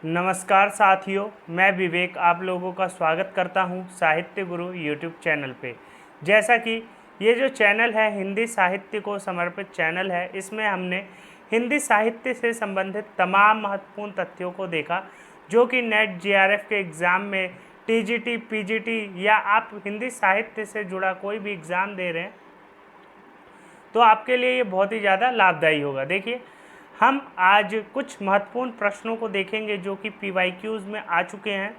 नमस्कार साथियों, मैं विवेक आप लोगों का स्वागत करता हूं साहित्य गुरु यूट्यूब चैनल पे। जैसा कि ये जो चैनल है हिंदी साहित्य को समर्पित चैनल है, इसमें हमने हिंदी साहित्य से संबंधित तमाम महत्वपूर्ण तथ्यों को देखा जो कि नेट जेआरएफ के एग्ज़ाम में टीजीटी, पीजीटी या आप हिंदी साहित्य से जुड़ा कोई भी एग्ज़ाम दे रहे हैं तो आपके लिए ये बहुत ही ज़्यादा लाभदायी होगा। देखिए, हम आज कुछ महत्वपूर्ण प्रश्नों को देखेंगे जो कि पीवाईक्यूज़ में आ चुके हैं।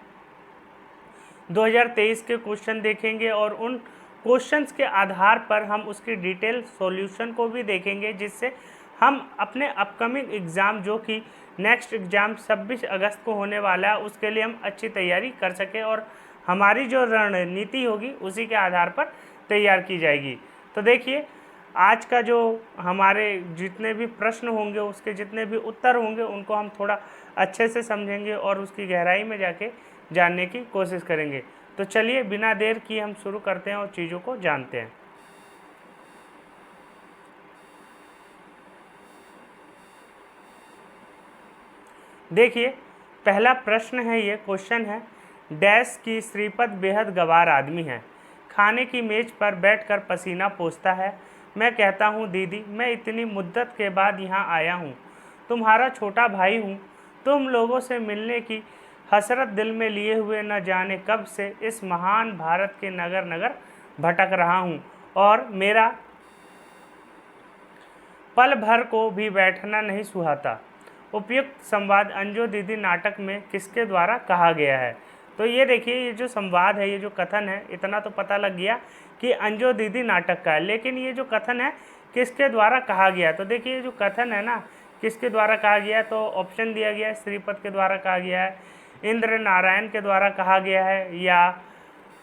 2023 के क्वेश्चन देखेंगे और उन क्वेश्चंस के आधार पर हम उसकी डिटेल सॉल्यूशन को भी देखेंगे, जिससे हम अपने अपकमिंग एग्ज़ाम जो कि नेक्स्ट एग्ज़ाम 26 अगस्त को होने वाला है उसके लिए हम अच्छी तैयारी कर सकें और हमारी जो रणनीति होगी उसी के आधार पर तैयार की जाएगी। तो देखिए, आज का जो हमारे जितने भी प्रश्न होंगे उसके जितने भी उत्तर होंगे उनको हम थोड़ा अच्छे से समझेंगे और उसकी गहराई में जाके जानने की कोशिश करेंगे। तो चलिए बिना देर किए हम शुरू करते हैं और चीज़ों को जानते हैं। देखिए, पहला प्रश्न है, ये क्वेश्चन है, डैश की श्रीपद बेहद गवार आदमी है, खाने की मेज पर बैठकर पसीना पोंछता है। मैं कहता हूँ दीदी, मैं इतनी मुद्दत के बाद यहाँ आया हूँ, तुम्हारा छोटा भाई हूँ। तुम लोगों से मिलने की हसरत दिल में लिए हुए न जाने कब से इस महान भारत के नगर नगर भटक रहा हूँ और मेरा पल भर को भी बैठना नहीं सुहाता। उपयुक्त संवाद अंजो दीदी नाटक में किसके द्वारा कहा गया है? तो ये देखिए, ये जो संवाद है, ये जो कथन है, इतना तो पता लग गया कि अंजो दीदी नाटक का है, लेकिन ये जो कथन है किसके द्वारा कहा गया? तो देखिए, ये जो कथन है ना, किसके द्वारा कहा गया है, तो ऑप्शन दिया गया है, श्रीपद के द्वारा कहा गया है, इंद्र नारायण के द्वारा कहा गया है, या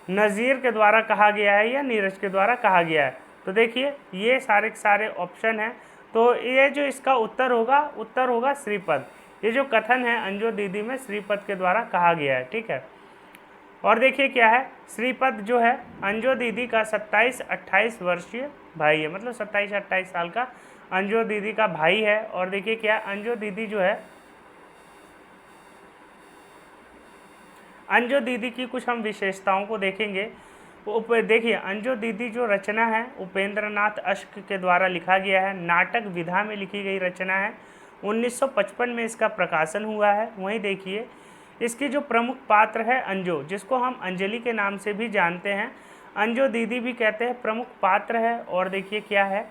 नज़ीर के द्वारा कहा गया है, या नीरज के द्वारा कहा गया है। तो देखिए, ये सारे के सारे ऑप्शन हैं। तो ये जो इसका उत्तर होगा श्रीपद। ये जो कथन है अंजो दीदी में श्रीपद के द्वारा कहा गया है, ठीक है। और देखिए क्या है, श्रीपद जो है अंजो दीदी का 27-28 वर्षीय भाई है, मतलब 27-28 साल का अंजो दीदी का भाई है। और देखिए क्या, अंजो दीदी जो है, अंजो दीदी की कुछ हम विशेषताओं को देखेंगे। देखिए, अंजो दीदी जो रचना है उपेंद्रनाथ अश्क के द्वारा लिखा गया है, नाटक विधा में लिखी गई रचना है। 1955 में इसका प्रकाशन हुआ है। वहीं देखिए, इसकी जो प्रमुख पात्र है अंजो, जिसको हम अंजलि के नाम से भी जानते हैं, अंजो दीदी भी कहते हैं, प्रमुख पात्र है। और देखिए क्या है,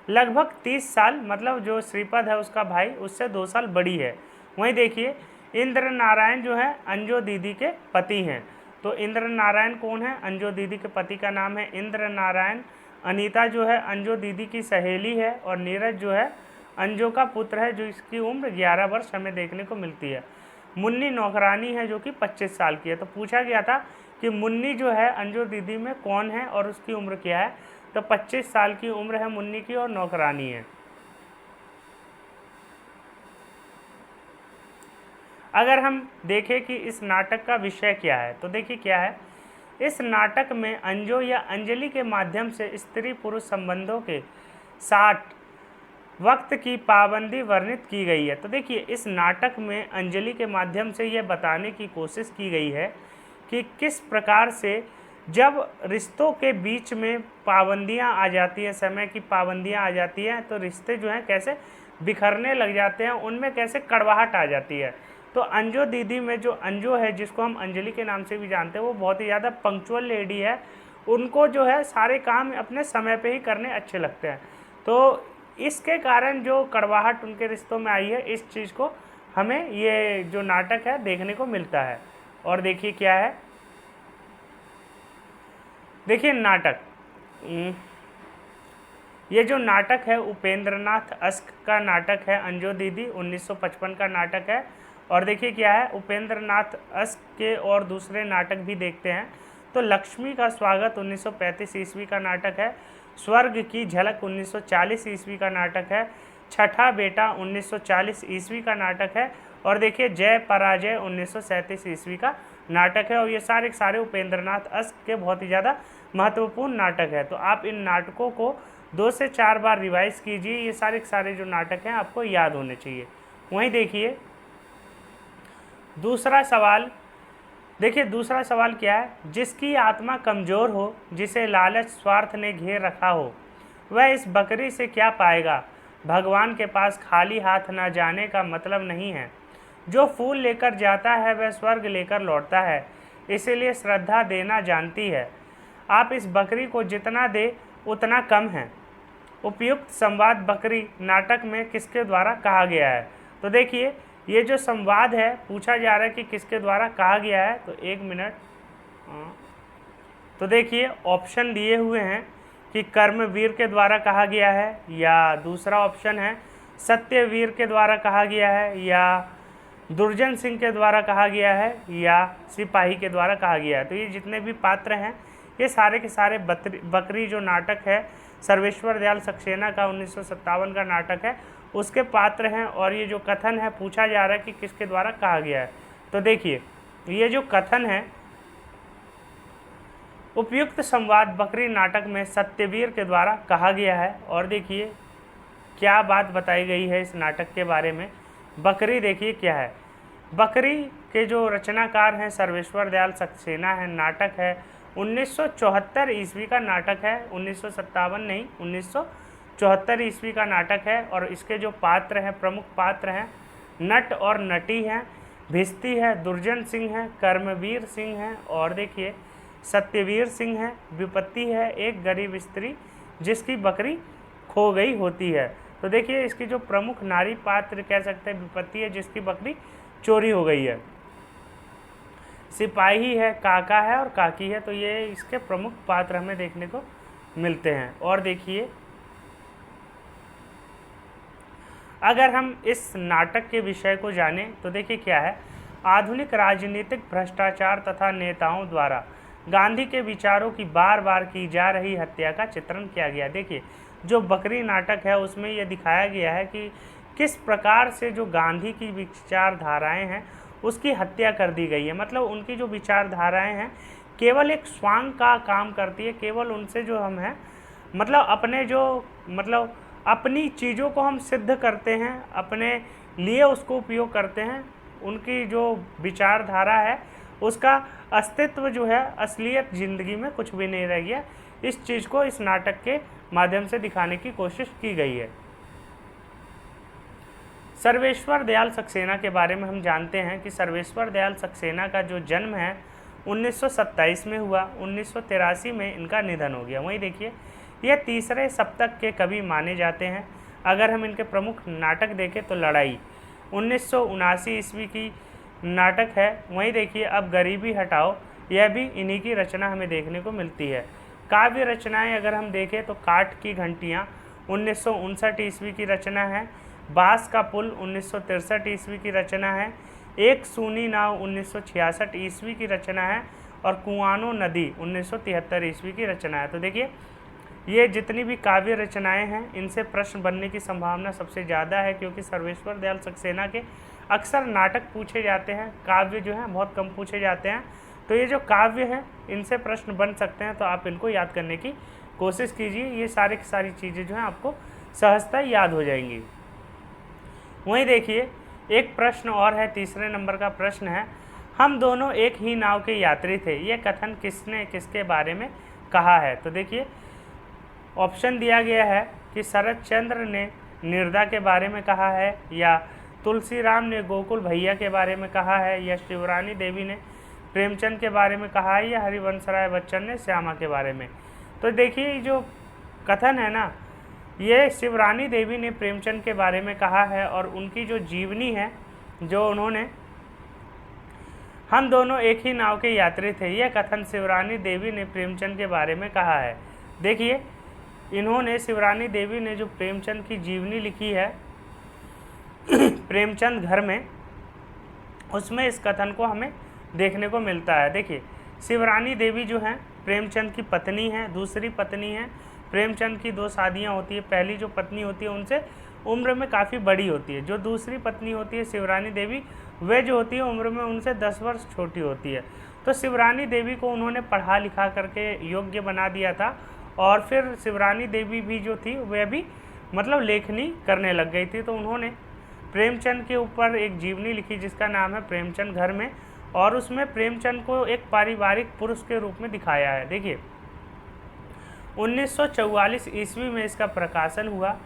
लगभग 30 साल, मतलब जो श्रीपद है उसका भाई उससे 2 साल बड़ी है। वहीं देखिए, इंद्र नारायण जो है अंजो दीदी के पति हैं। तो इंद्र नारायण कौन है? अंजो दीदी के पति का नाम है इंद्र नारायण। अनीता जो है अंजो दीदी की सहेली है और नीरज जो है अंजो का पुत्र है, जो इसकी उम्र 11 वर्ष हमें देखने को मिलती है। मुन्नी नौकरानी है जो कि 25 साल की है। तो पूछा गया था कि मुन्नी जो है अंजो दीदी में कौन है और उसकी उम्र क्या है? तो 25 साल की उम्र है मुन्नी की और नौकरानी है। अगर हम देखें कि इस नाटक का विषय क्या है, तो देखिए क्या है, इस नाटक में अंजो या अंजलि के माध्यम से स्त्री पुरुष संबंधों के 60 वक्त की पाबंदी वर्णित की गई है। तो देखिए, इस नाटक में अंजलि के माध्यम से यह बताने की कोशिश की गई है कि किस प्रकार से जब रिश्तों के बीच में पाबंदियां आ जाती हैं, समय की पाबंदियां आ जाती हैं, तो रिश्ते जो हैं कैसे बिखरने लग जाते हैं, उनमें कैसे कड़वाहट आ जाती है। तो अंजो दीदी में जो अंजो है, जिसको हम अंजलि के नाम से भी जानते हैं, वो बहुत ही ज़्यादा पंक्चुअल लेडी है। उनको जो है सारे काम अपने समय पे ही करने अच्छे लगते हैं। तो इसके कारण जो कड़वाहट उनके रिश्तों में आई है, इस चीज़ को हमें ये जो नाटक है देखने को मिलता है। और देखिए क्या है, देखिए नाटक, ये जो नाटक है उपेंद्रनाथ अश्क का नाटक है, अंजो दीदी 1955 का नाटक है। और देखिए क्या है, उपेंद्रनाथ अश्क के और दूसरे नाटक भी देखते हैं। तो लक्ष्मी का स्वागत 1935 ईस्वी का नाटक है, स्वर्ग की झलक 1940 ईस्वी का नाटक है, छठा बेटा 1940 ईस्वी का नाटक है, और देखिए जय पराजय 1937 ईस्वी का नाटक है। और ये सारे सारे उपेंद्रनाथ अश्क के बहुत ही ज़्यादा महत्वपूर्ण नाटक है। तो आप इन नाटकों को 2 से 4 बार रिवाइज कीजिए, ये सारे सारे जो नाटक हैं आपको याद होने चाहिए। वहीं देखिए, दूसरा सवाल देखिए, दूसरा सवाल क्या है, जिसकी आत्मा कमज़ोर हो, जिसे लालच स्वार्थ ने घेर रखा हो, वह इस बकरी से क्या पाएगा। भगवान के पास खाली हाथ न जाने का मतलब नहीं है। जो फूल लेकर जाता है वह स्वर्ग लेकर लौटता है, इसीलिए श्रद्धा देना जानती है। आप इस बकरी को जितना दे उतना कम है। उपयुक्त संवाद बकरी नाटक में किसके द्वारा कहा गया है। तो देखिए, ये जो संवाद है पूछा जा रहा है कि किसके द्वारा कहा गया है। तो 1 मिनट, तो देखिए ऑप्शन दिए हुए हैं कि कर्मवीर के द्वारा कहा गया है, या दूसरा ऑप्शन है सत्यवीर के द्वारा कहा गया है, या दुर्जन सिंह के द्वारा कहा गया है, या सिपाही के द्वारा कहा गया है। तो ये जितने भी पात्र हैं ये सारे के सारे बकरी जो नाटक है सर्वेश्वर दयाल सक्सेना का 1957 का नाटक है उसके पात्र हैं। और ये जो कथन है पूछा जा रहा है कि किसके द्वारा कहा गया है। तो देखिए, ये जो कथन है, उपयुक्त संवाद बकरी नाटक में सत्यवीर के द्वारा कहा गया है। और देखिए क्या बात बताई गई है इस नाटक के बारे में। बकरी देखिए क्या है, बकरी के जो रचनाकार हैं सर्वेश्वर दयाल सक्सेना है। नाटक है 1974 ईस्वी का नाटक है, 1957 नहीं, 1974 ईस्वी का नाटक है। और इसके जो पात्र हैं, प्रमुख पात्र हैं, नट और नटी हैं, भिस्ती है, दुर्जन सिंह है, कर्मवीर सिंह है, और देखिए सत्यवीर सिंह है, विपत्ति है, एक गरीब स्त्री जिसकी बकरी खो गई होती है। तो देखिए इसकी जो प्रमुख नारी पात्र कह सकते हैं विपत्ति है जिसकी बकरी चोरी हो गई है, सिपाही है, काका है और काकी है। तो ये इसके प्रमुख पात्र हमें देखने को मिलते हैं। और देखिए अगर हम इस नाटक के विषय को जानें तो देखिए क्या है, आधुनिक राजनीतिक भ्रष्टाचार तथा नेताओं द्वारा गांधी के विचारों की बार बार की जा रही हत्या का चित्रण किया गया। देखिए जो बकरी नाटक है उसमें यह दिखाया गया है कि किस प्रकार से जो गांधी की विचारधाराएं हैं उसकी हत्या कर दी गई है। मतलब उनकी जो विचारधाराएं हैं केवल एक स्वांग का काम करती है, केवल उनसे जो हम हैं मतलब अपने जो मतलब अपनी चीज़ों को हम सिद्ध करते हैं, अपने लिए उसको उपयोग करते हैं। उनकी जो विचारधारा है उसका अस्तित्व जो है असलियत ज़िंदगी में कुछ भी नहीं रह गया। इस चीज़ को इस नाटक के माध्यम से दिखाने की कोशिश की गई है। सर्वेश्वर दयाल सक्सेना के बारे में हम जानते हैं कि सर्वेश्वर दयाल सक्सेना का जो जन्म है 1927 में हुआ, 1983 में इनका निधन हो गया। वहीं देखिए यह तीसरे सप्तक के कवि माने जाते हैं। अगर हम इनके प्रमुख नाटक देखें तो लड़ाई 1979 ईस्वी की नाटक है। वहीं देखिए अब गरीबी हटाओ, यह भी इन्हीं की रचना हमें देखने को मिलती है। काव्य रचनाएं अगर हम देखें तो काठ की घंटियाँ 1959 ईस्वी की रचना है, बांस का पुल 1963 ईस्वी की रचना है, एक सूनी नाव 1966 ईस्वी की रचना है, और कुआनो नदी 1973 ईस्वी की रचना है। तो देखिए ये जितनी भी काव्य रचनाएं हैं इनसे प्रश्न बनने की संभावना सबसे ज़्यादा है, क्योंकि सर्वेश्वर दयाल सक्सेना के अक्सर नाटक पूछे जाते हैं, काव्य जो हैं बहुत कम पूछे जाते हैं। तो ये जो काव्य हैं इनसे प्रश्न बन सकते हैं, तो आप इनको याद करने की कोशिश कीजिए। ये सारी की सारी चीज़ें जो हैं आपको सहजता याद हो जाएंगी। वहीं देखिए एक प्रश्न और है, तीसरे नंबर का प्रश्न है, हम दोनों एक ही नाव के यात्री थे, ये कथन किसने किसके बारे में कहा है। तो देखिए ऑप्शन दिया गया है कि शरद चंद्र ने निर्दा के बारे में कहा है, या तुलसीराम ने गोकुल भैया के बारे में कहा है, या शिवरानी देवी ने प्रेमचंद के बारे में कहा है, या हरिवंश राय बच्चन ने श्यामा के बारे में। तो देखिए जो कथन है ना, ये शिवरानी देवी ने प्रेमचंद के बारे में कहा है, और उनकी जो जीवनी है जो उन्होंने हम दोनों एक ही नाव के यात्री थे, यह कथन शिवरानी देवी ने प्रेमचंद के बारे में कहा है। देखिए इन्होंने शिवरानी देवी ने जो प्रेमचंद की जीवनी लिखी है प्रेमचंद घर में, उसमें इस कथन को हमें देखने को मिलता है। देखिए शिवरानी देवी जो हैं प्रेमचंद की पत्नी हैं, दूसरी पत्नी हैं। प्रेमचंद की 2 शादियां होती है, पहली जो पत्नी होती है उनसे उम्र में काफ़ी बड़ी होती है, जो दूसरी पत्नी होती है शिवरानी देवी वह जो होती है उम्र में उनसे 10 वर्ष छोटी होती है। तो शिवरानी देवी को उन्होंने पढ़ा लिखा करके योग्य बना दिया था, और फिर शिवरानी देवी भी जो थी वह भी मतलब लेखनी करने लग गई थी। तो उन्होंने प्रेमचंद के ऊपर एक जीवनी लिखी जिसका नाम है प्रेमचंद घर में, और उसमें प्रेमचंद को एक पारिवारिक पुरुष के रूप में दिखाया है। देखिए 1944 ईस्वी में इसका प्रकाशन हुआ।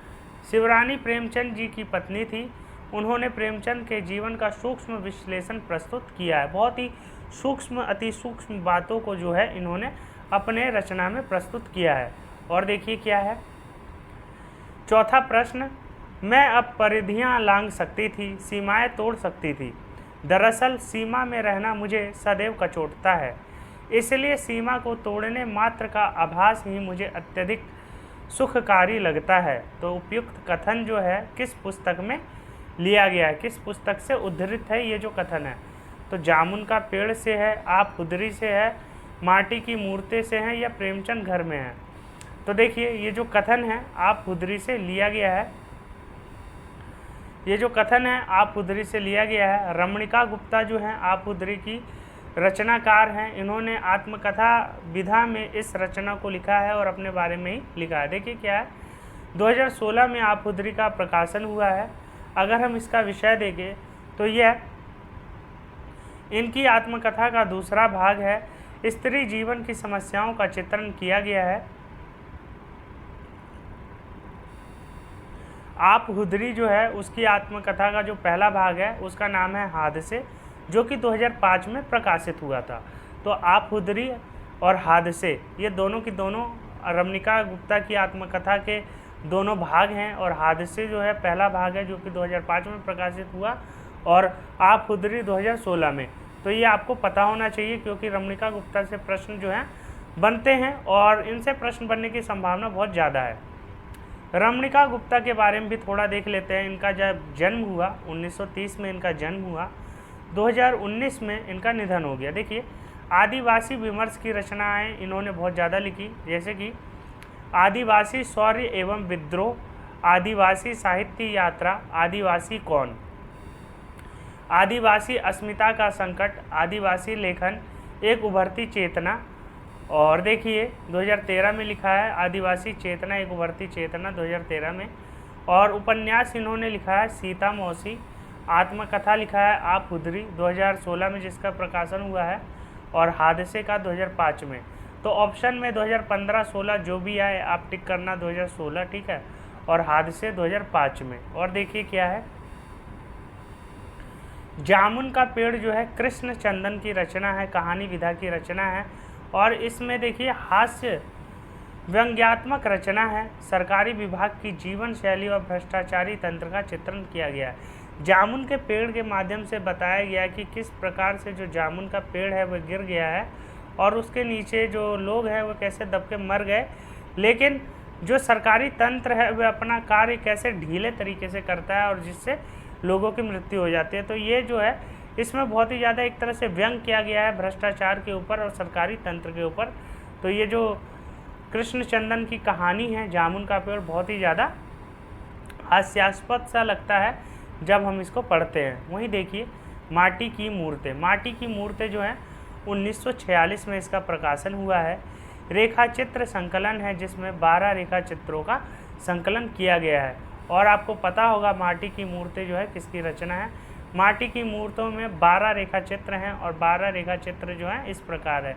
शिवरानी प्रेमचंद जी की पत्नी थी। उन्होंने प्रेमचंद के जीवन का सूक्ष्म विश्लेषण प्रस्तुत किया है। बहुत ही सूक्ष्म, अति सूक्ष्म बातों को जो है इन्होंने अपने रचना में प्रस्तुत किया है। और देखिए क्या है, चौथा प्रश्न, मैं अब परिधियां लांघ सकती थी, सीमाएं तोड़ सकती थी। दरअसल सीमा में रहना मुझे सदैव कचोटता है, इसलिए सीमा को तोड़ने मात्र का आभास ही मुझे अत्यधिक सुखकारी लगता है। तो उपयुक्त कथन जो है किस पुस्तक में लिया गया है, किस पुस्तक से उद्धृत है ये जो कथन है? तो जामुन का पेड़ से है, आप खुदरी से है, माटी की मूर्ति से है, या प्रेमचंद घर में है? तो देखिए ये जो कथन है आप खुदरी से लिया गया है। ये जो कथन है आप खुदरी से लिया गया है। रमणिका गुप्ता जो है आप खुदरी की रचनाकार हैं। इन्होंने आत्मकथा विधा में इस रचना को लिखा है और अपने बारे में ही लिखा है। देखिए क्या है, 2016 में आप खुदरी का प्रकाशन हुआ है। अगर हम इसका विषय देखें तो यह इनकी आत्मकथा का दूसरा भाग है। स्त्री जीवन की समस्याओं का चित्रण किया गया है। आप हुदरी जो है उसकी आत्मकथा का जो पहला भाग है उसका नाम है हादसे, जो कि 2005 में प्रकाशित हुआ था। तो आप हुदरी और हादसे ये दोनों की दोनों रमणिका गुप्ता की आत्मकथा के दोनों भाग हैं, और हादसे जो है पहला भाग है जो कि 2005 में प्रकाशित हुआ, और आप हुदरी 2016 में। तो ये आपको पता होना चाहिए क्योंकि रमणिका गुप्ता से प्रश्न जो हैं बनते हैं और इनसे प्रश्न बनने की संभावना बहुत ज़्यादा है। रमणिका गुप्ता के बारे में भी थोड़ा देख लेते हैं। इनका जब जन्म हुआ 1930 में इनका जन्म हुआ, 2019 में इनका निधन हो गया। देखिए आदिवासी विमर्श की रचनाएं इन्होंने बहुत ज़्यादा लिखी, जैसे कि आदिवासी शौर्य एवं विद्रोह, आदिवासी साहित्य यात्रा, आदिवासी कौन, आदिवासी अस्मिता का संकट, आदिवासी लेखन, एक उभरती चेतना। और देखिए 2013 में लिखा है आदिवासी चेतना, एक उभरती चेतना 2013 में। और उपन्यास इन्होंने लिखा है सीता मौसी। आत्मकथा लिखा है आप खुदरी 2016 में जिसका प्रकाशन हुआ है, और हादसे का 2005 में। तो ऑप्शन में 2015-16 जो भी आए आप टिक करना 2016, ठीक है, और हादसे 2005 में। और देखिए क्या है, जामुन का पेड़ जो है कृष्ण चंदन की रचना है, कहानी विधा की रचना है, और इसमें देखिए हास्य व्यंग्यात्मक रचना है। सरकारी विभाग की जीवन शैली और भ्रष्टाचारी तंत्र का चित्रण किया गया है। जामुन के पेड़ के माध्यम से बताया गया कि किस प्रकार से जो जामुन का पेड़ है वह गिर गया है और उसके नीचे जो लोग हैं वो कैसे दब के मर गए, लेकिन जो सरकारी तंत्र है वह अपना कार्य कैसे ढीले तरीके से करता है और जिससे लोगों की मृत्यु हो जाती है। तो ये जो है इसमें बहुत ही ज़्यादा एक तरह से व्यंग किया गया है भ्रष्टाचार के ऊपर और सरकारी तंत्र के ऊपर। तो ये जो कृष्ण चंदन की कहानी है जामुन का पेड़, बहुत ही ज़्यादा हास्यास्पद सा लगता है जब हम इसको पढ़ते हैं। वहीं देखिए माटी की मूर्तें, माटी की मूर्तें जो है 1946 में इसका प्रकाशन हुआ है। रेखा चित्र संकलन है जिसमें 12 रेखा चित्रों का संकलन किया गया है। और आपको पता होगा माटी की मूर्तें जो है किसकी रचना है। माटी की मूर्तों में 12 रेखा चित्र हैं और 12 रेखा चित्र जो हैं इस प्रकार है।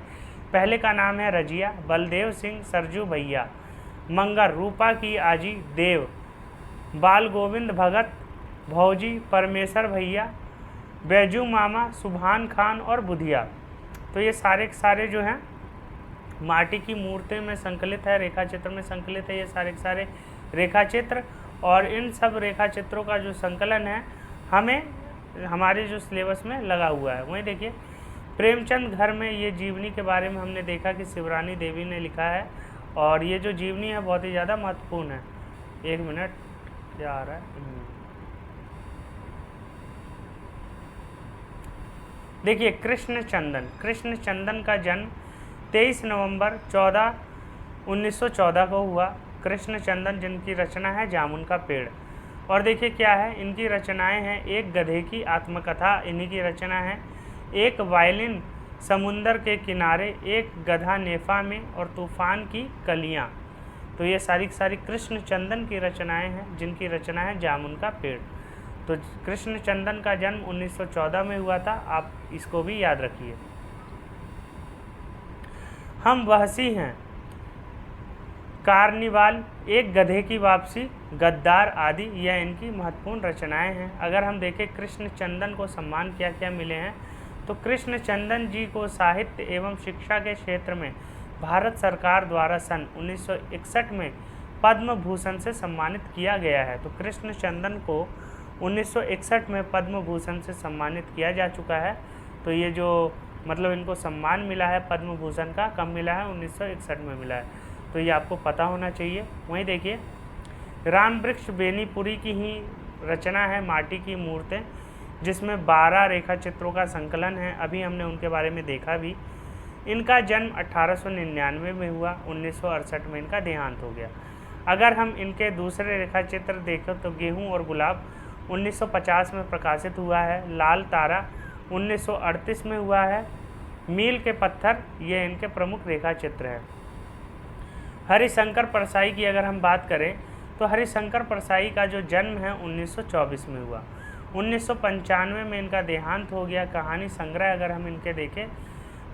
पहले का नाम है रजिया, बलदेव सिंह, सरजू भैया, मंगर, रूपा की आजी, देव, बाल गोविंद भगत, भौजी, परमेश्वर भैया, बैजू मामा, सुभान खान और बुधिया। तो ये सारे के सारे जो हैं माटी की मूर्तें में संकलित है, रेखा चित्र में संकलित है ये सारे के सारे रेखा चित्र। और इन सब रेखा चित्रों का जो संकलन है हमें हमारे जो सिलेबस में लगा हुआ है। वहीं देखिए प्रेमचंद घर में ये जीवनी के बारे में हमने देखा कि शिवरानी देवी ने लिखा है, और ये जो जीवनी है बहुत ही ज़्यादा महत्वपूर्ण है। एक मिनट, क्या आ रहा है, देखिए कृष्ण चंदन का जन्म 23 नवंबर 1914 को हुआ। कृष्ण चंदन जिनकी रचना है जामुन का पेड़। और देखिए क्या है, इनकी रचनाएं हैं, एक गधे की आत्मकथा इन्हीं की रचना है, एक वायलिन समुंदर के किनारे, एक गधा नेफा में, और तूफान की कलियां। तो ये सारी की सारी कृष्ण चंदन की रचनाएं हैं जिनकी रचना है जामुन का पेड़। तो कृष्णचंदन का जन्म 1914 में हुआ था, आप इसको भी याद रखिए। हम वहसी हैं, कार्निवाल, एक गधे की वापसी, गद्दार आदि, यह इनकी महत्वपूर्ण रचनाएं हैं। अगर हम देखें कृष्णचंदन को सम्मान क्या क्या मिले हैं, तो कृष्णचंदन जी को साहित्य एवं शिक्षा के क्षेत्र में भारत सरकार द्वारा सन 1961 में पद्म भूषण से सम्मानित किया गया है। तो कृष्णचंदन को 1961 में पद्म भूषण से सम्मानित किया जा चुका है। तो ये जो मतलब इनको सम्मान मिला है पद्म भूषण का, कब मिला है? 1961 में मिला है। तो ये आपको पता होना चाहिए। वहीं देखिए राम वृक्ष बेनीपुरी की ही रचना है माटी की मूर्तें, जिसमें 12 रेखा चित्रों का संकलन है। अभी हमने उनके बारे में देखा भी। इनका जन्म 1899 में हुआ, 1968 में इनका देहांत हो गया। अगर हम इनके दूसरे रेखा चित्र देखें तो गेहूँ और गुलाब 1950 में प्रकाशित हुआ है, लाल तारा 1938 में हुआ है, मील के पत्थर ये इनके प्रमुख रेखा चित्र है। हरिशंकर परसाई की अगर हम बात करें तो हरिशंकर परसाई का जो जन्म है 1924 में हुआ, 1995 में इनका देहांत हो गया। कहानी संग्रह अगर हम इनके देखें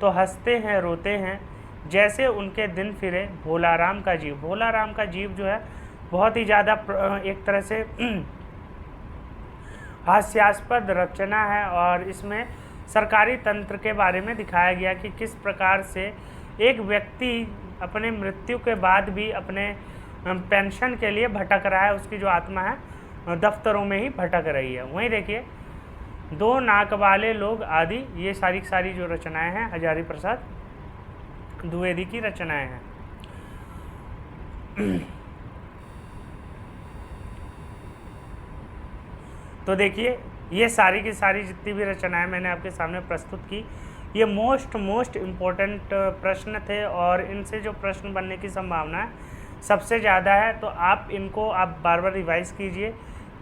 तो हंसते हैं रोते हैं, जैसे उनके दिन फिरे, भोलाराम का जीव। भोलाराम का जीव जो है बहुत ही ज़्यादा एक तरह से हास्यास्पद रचना है और इसमें सरकारी तंत्र के बारे में दिखाया गया कि किस प्रकार से एक व्यक्ति अपने मृत्यु के बाद भी अपने पेंशन के लिए भटक रहा है, उसकी जो आत्मा है दफ्तरों में ही भटक रही है। वहीं देखिए दो नाक वाले लोग आदि, ये सारी जो रचनाएं हैं हजारी प्रसाद द्विवेदी की रचनाएं हैं। तो देखिए ये सारी की सारी जितनी भी रचनाएं मैंने आपके सामने प्रस्तुत की, ये मोस्ट इम्पोर्टेंट प्रश्न थे और इनसे जो प्रश्न बनने की संभावना है सबसे ज़्यादा है। तो आप इनको बार बार रिवाइज़ कीजिए,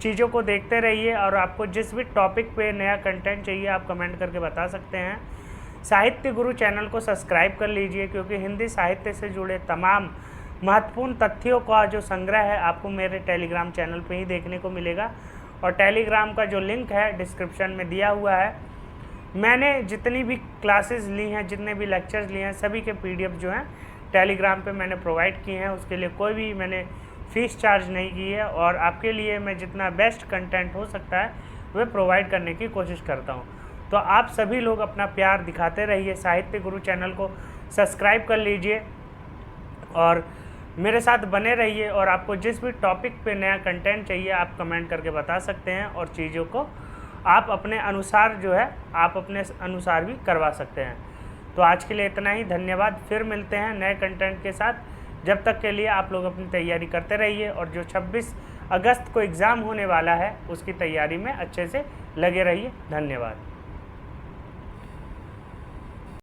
चीज़ों को देखते रहिए और आपको जिस भी टॉपिक पे नया कंटेंट चाहिए आप कमेंट करके बता सकते हैं। साहित्य गुरु चैनल को सब्सक्राइब कर लीजिए, क्योंकि हिंदी साहित्य से जुड़े तमाम महत्वपूर्ण तथ्यों का जो संग्रह है आपको मेरे टेलीग्राम चैनल पे ही देखने को मिलेगा। और टेलीग्राम का जो लिंक है डिस्क्रिप्शन में दिया हुआ है। मैंने जितनी भी क्लासेस ली हैं, जितने भी लेक्चर्स लिए हैं, सभी के PDF जो हैं टेलीग्राम पे मैंने प्रोवाइड किए हैं। उसके लिए कोई भी मैंने फ़ीस चार्ज नहीं की है और आपके लिए मैं जितना बेस्ट कंटेंट हो सकता है वह प्रोवाइड करने की कोशिश करता हूँ। तो आप सभी लोग अपना प्यार दिखाते रहिए, साहित्य गुरु चैनल को सब्सक्राइब कर लीजिए और मेरे साथ बने रहिए। और आपको जिस भी टॉपिक पे नया कंटेंट चाहिए आप कमेंट करके बता सकते हैं और चीज़ों को आप अपने अनुसार जो है आप अपने अनुसार भी करवा सकते हैं। तो आज के लिए इतना ही, धन्यवाद। फिर मिलते हैं नए कंटेंट के साथ। जब तक के लिए आप लोग अपनी तैयारी करते रहिए और जो 26 अगस्त को एग्ज़ाम होने वाला है उसकी तैयारी में अच्छे से लगे रहिए। धन्यवाद।